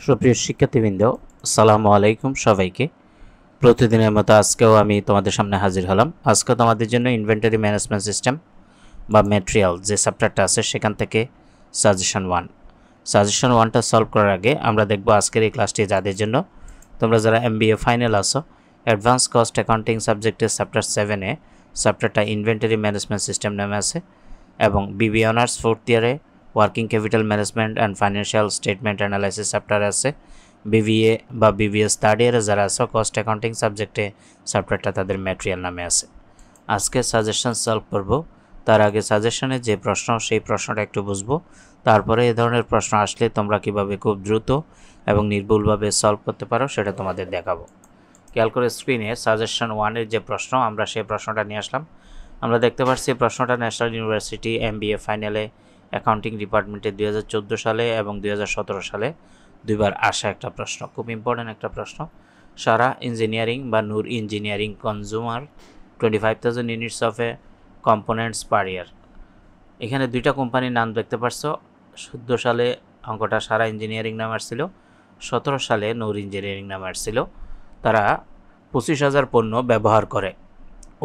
সুপ্রিয় শিক্ষার্থীবৃন্দ, আসসালামু আলাইকুম সবাইকে। প্রতিদিনের মতো আজকেও আমি তোমাদের সামনে হাজির হলাম। আজকে তোমাদের জন্য ইনভেন্টরি ম্যানেজমেন্ট সিস্টেম বা ম্যাটেরিয়াল যে চ্যাপ্টারটা আছে সেখান থেকে সাজেশন ওয়ানটা সলভ করার আগে আমরা দেখব আজকের এই ক্লাসটি যাদের জন্য, তোমরা যারা MBA ফাইনাল আসো, অ্যাডভান্স কস্ট অ্যাকাউন্টিং সাবজেক্টের চ্যাপ্টার 7-এ চ্যাপ্টারটা ইনভেন্টরি ম্যানেজমেন্ট সিস্টেম নামে আছে, এবং BBA অনার্স 4th ইয়ারে working capital management and financial statement analysis chapter আছে। BBA বা BBS থার্ড ইয়ারে যারা আছে কস্ট অ্যাকাউন্টিং সাবজেক্টে চ্যাপ্টারটা তাদের ম্যাটেরিয়াল নামে আছে। আজকে সাজেশন সলভ করব, তার আগে সাজেশনে যে প্রশ্ন সেই প্রশ্নটা একটু বুঝবো, তারপরে এ ধরনের প্রশ্ন আসলে তোমরা কিভাবে খুব দ্রুত এবং নির্ভুলভাবে সলভ করতে পারো সেটা তোমাদের দেখাবো। খেয়াল করে স্ক্রিনে সাজেশন ওয়ানের যে প্রশ্ন, আমরা সেই প্রশ্নটা নিয়ে আসলাম। আমরা দেখতে পাচ্ছি প্রশ্নটা ন্যাশনাল ইউনিভার্সিটি MBA ফাইনালে অ্যাকাউন্টিং ডিপার্টমেন্টে 2014 সালে এবং 2017 সালে দুইবার আসা একটা প্রশ্ন, খুব ইম্পর্ট্যান্ট একটা প্রশ্ন। সারা ইঞ্জিনিয়ারিং বা Noor engineering consumer 25,000 units of a components per year. এখানে দুইটা কোম্পানির নাম দেখতে পাচ্ছ। 14 সালে অঙ্কটা সারা ইঞ্জিনিয়ারিং নাম আসছিল, 17 সালে নূর ইঞ্জিনিয়ারিং নাম আসছিল। তারা 25,000 পণ্য ব্যবহার করে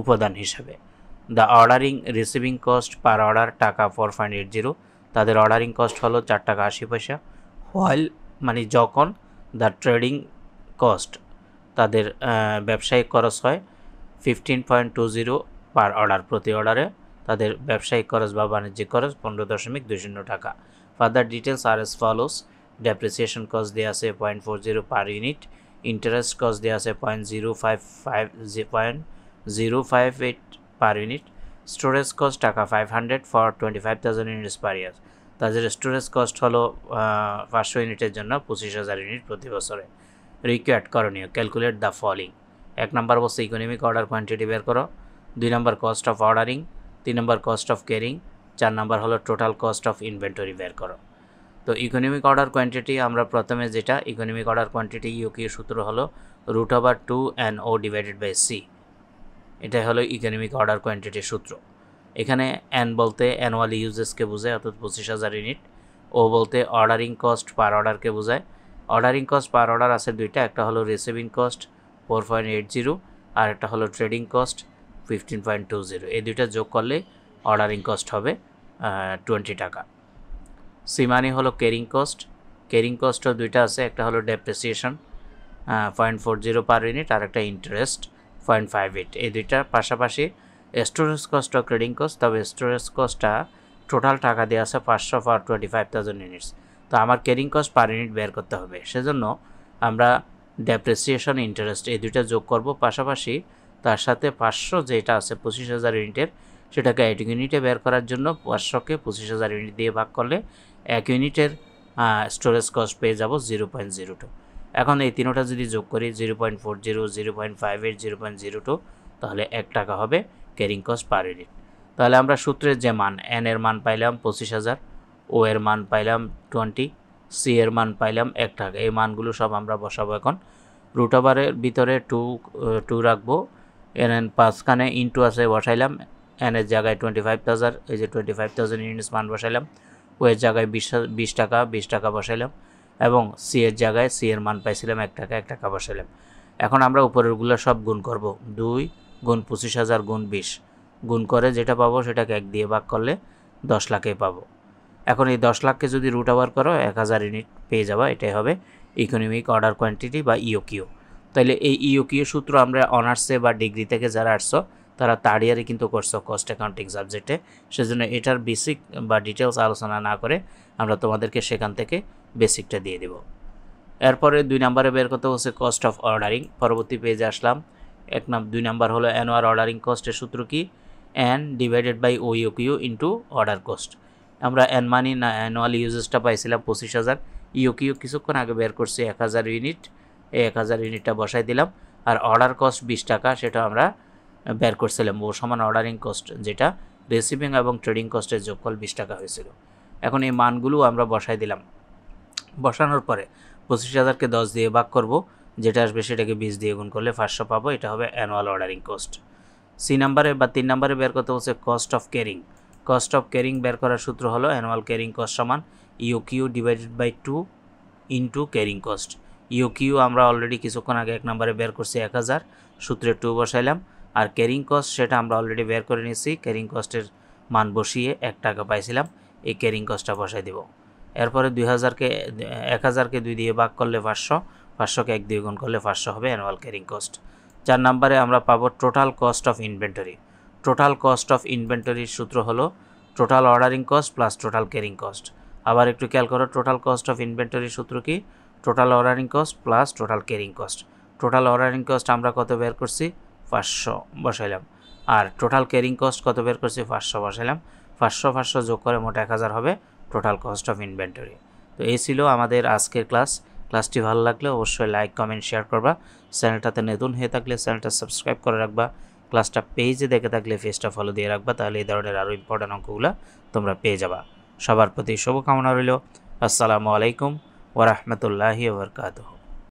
উপাদান হিসাবে। The ordering receiving cost per order টাকা 4.80, তাদের অর্ডারিং কস্ট হলো 4 টাকা 80 পয়সা। হোয়াইল মানে যখন দ্য ট্রেডিং কস্ট, তাদের ব্যবসায়িক খরচ হয় 15.20 পার অর্ডার, প্রতি অর্ডারে তাদের ব্যবসায়িক খরচ বা বাণিজ্যিক খরচ 15.20 টাকা। ফার্দার ডিটেলস আর এস ফলোস। ডেপ্রিসিয়েশন কস্ট দেওয়া আছে 0.40 পার ইউনিট, ইন্টারেস্ট কস্ট দেওয়া আছে 0.058 পার ইউনিট, স্টোরেজ কস্ট টাকা 500 ফর 25,000 ইউনিটস পার ইয়ার। তাদের স্টোরেজ কস্ট হলো 500 ইউনিটের জন্য 25,000 ইউনিট প্রতি বছরে। রিকোয়ার্ড করণীয়, ক্যালকুলেট দ্য ফলোইং। 1 নম্বর বলছে ইকোনমিক অর্ডার কোয়ান্টিটি বের করো, 2 number cost of ordering, 3 number cost of carrying, 4 number হলো টোটাল কস্ট অফ ইনভেন্টরি বের করো। তো ইকোনমিক অর্ডার কোয়ান্টিটি আমরা প্রথমে যেটা ইকোনমিক অর্ডার কোয়ান্টিটি ইউকিউ সূত্র হলো √2NO ডিভাইডেড বাই C। এটাই হলো ইকোনমিক অর্ডার কোয়ান্টিটির সূত্র। এখানে N বলতে অ্যানুয়াল ইউজেসকে বোঝায়, অর্থাৎ 25,000 ইউনিট। ও বলতে অর্ডারিং কস্ট পার অর্ডারকে বোঝায়। অর্ডারিং কস্ট পার অর্ডার আছে দুইটা, একটা হলো রিসিভিং কস্ট 4.80 আর একটা হলো ট্রেডিং কস্ট 15.20। এই দুইটা যোগ করলে অর্ডারিং কস্ট হবে 20 টাকা। সি মানি হলো ক্যারিং কস্ট। ক্যারিং কস্টও দুইটা আছে, একটা হলো ডেপ্রিসিয়েশন 0.40 পার ইউনিট আর একটা ইন্টারেস্ট 0.58। এই দুইটার পাশাপাশি স্টোরেজ কস্ট ও ক্রেডিং কস্ট। তবে স্টোরেজ কস্টটা টোটাল টাকা দেওয়া আছে 500 ফর 25,000 ইউনিটস। তো আমার ক্যারিং কস্ট পার ইউনিট বের করতে হবে, সেজন্য আমরা ডেপ্রিসিয়েশন ইন্টারেস্ট এই দুইটা যোগ করব, পাশাপাশি তার সাথে 500 যেটা আছে 25,000 ইউনিটের, সেটাকে 1 ইউনিটে বের করার জন্য 500কে 25,000 ইউনিট দিয়ে ভাগ করলে 1 ইউনিটের স্টোরেজ কস্ট পেয়ে যাব 0.02। এখন এই তিনোটা যদি যোগ করি 0.40, 0.58, 0.02, তাহলে 1 টাকা হবে ক্যারিং কস্ট পার ইউনিট। তাহলে আমরা সূত্রের যে মান, N এর মান পাইলাম 25,000, O এর মান পাইলাম 20, C এর মান পাইলাম 1 টাকা। এই মানগুলো সব আমরা বসাবো। এখন √এর ভিতরে 2 রাখবো, N 5খানে ইন্টু আছে বসাইলাম, N এর জায়গায় 25,000, এই যে 25,000 ইউনিটস মান বসাইলাম। O এর জায়গায় 20 টাকা বসাইলাম, এবং C এর জায়গায় C এর মান পাইছিলাম 1 টাকা বসাইলাম। এখন আমরা উপরেরগুলো সব গুণ করব, 2 গুণ 25,000 গুণ 20 গুণ করে যেটা পাবো সেটাকে 1 দিয়ে ভাগ করলে 10 লাখে পাবো। এখন এই 10 লাখকে যদি √ওভার করো 1000 ইউনিট পেয়ে যাবা। এটাই হবে ইকোনমিক অর্ডার কোয়ান্টিটি বা ইওকিউ। তাইলে এই ইওকিউ সূত্র আমরা অনার্সে বা ডিগ্রি থেকে যারা আসছো তারা থার্ড ইয়ারে কিন্তু করছো কস্ট অ্যাকাউন্টিং সাবজেক্টে, সেজন্য এটার বেসিক বা ডিটেলস আলোচনা না করে আমরা তোমাদেরকে সেখান থেকে বেসিকটা দিয়ে দেব। এরপরে 2 নম্বরে বের করতে হচ্ছে কস্ট অফ অর্ডারিং। পরবর্তী পেজে আসলাম। 2 নম্বর হলো অ্যানুয়াল অর্ডারিং কস্টের সূত্র কি, N divided by OIOQ into order cost. আমরা N মানি না অ্যানুয়াল ইউজেসটা পাইছিলাম 25,000, ইওকিউ কিছুক্ষণ আগে বের করছি 1000 ইউনিট, এই 1000 ইউনিটটা বসাই দিলাম। আর অর্ডার কস্ট 20 টাকা, সেটা আমরা বের করছিলাম ও সমান অর্ডারিং কস্ট, যেটা রিসিভিং এবং ট্রেডিং কস্টের যোগফল 20 টাকা হয়েছিল। এখন এই মানগুলো আমরা বসাই দিলাম। বসানোর পরে 25,000কে 10 দিয়ে ভাগ করব, যেটা আসবে সেটাকে 20 দিয়ে গুণ করলে 500 পাবো। এটা হবে অ্যানুয়াল অর্ডারিং কস্ট। সি নাম্বারে বা 3 নম্বরে বের করতে হচ্ছে cost of carrying. Cost of carrying বের করার সূত্র হলো অ্যানুয়াল ক্যারিং কস্ট সমান EOQ divided by 2 into carrying cost. EOQ আমরা অলরেডি কিছুক্ষণ আগে 1 নম্বরে বের করছি 1000, সূত্রে 2 বসাইলাম। আর ক্যারিং কস্ট সেটা আমরা অলরেডি বের করে নিয়েছি, ক্যারিং কস্টের মান বসিয়ে 1 টাকা পাইছিলাম, এই ক্যারিং কস্টটা বসাই দেব। এরপরে 1000কে 2 দিয়ে ভাগ করলে 500, 500কে 1 দিয়ে গুণ করলে 500 হবে অ্যানুয়াল ক্যারিং কস্ট। 4 নম্বরে আমরা পাবো total cost of inventory. Total cost of ইনভেন্টরির সূত্র হলো total ordering cost plus total carrying cost. আবার একটু খেয়াল করো, টোটাল কস্ট অফ ইনভেন্টরির সূত্র কি? Total ordering cost plus total carrying cost. Total ordering cost আমরা কত বের করছি? 500 বসাইলাম। আর টোটাল ক্যারিং কস্ট কত বের করছি? 500 বসাইলাম। 500 যোগ করে মোট 1000 হবে টোটাল কস্ট অফ ইনভেন্টরি। তো এই ছিল আমাদের আজকের ক্লাস। ক্লাসটি ভালো লাগলে অবশ্যই লাইক, কমেন্ট, শেয়ার করবা। চ্যানেলটাতে নতুন হয়ে থাকলে চ্যানেলটা সাবস্ক্রাইব করে রাখবা। ক্লাসটা পেজে দেখে থাকলে পেজটা ফলো দিয়ে রাখবা, তাহলে এই ধরনের আরও ইম্পর্টেন্ট অঙ্কগুলো তোমরা পেয়ে যাবা। সবার প্রতি শুভকামনা রইল। আসসালামু আলাইকুম ওয়া রাহমাতুল্লাহি ওয়া বারাকাতুহু।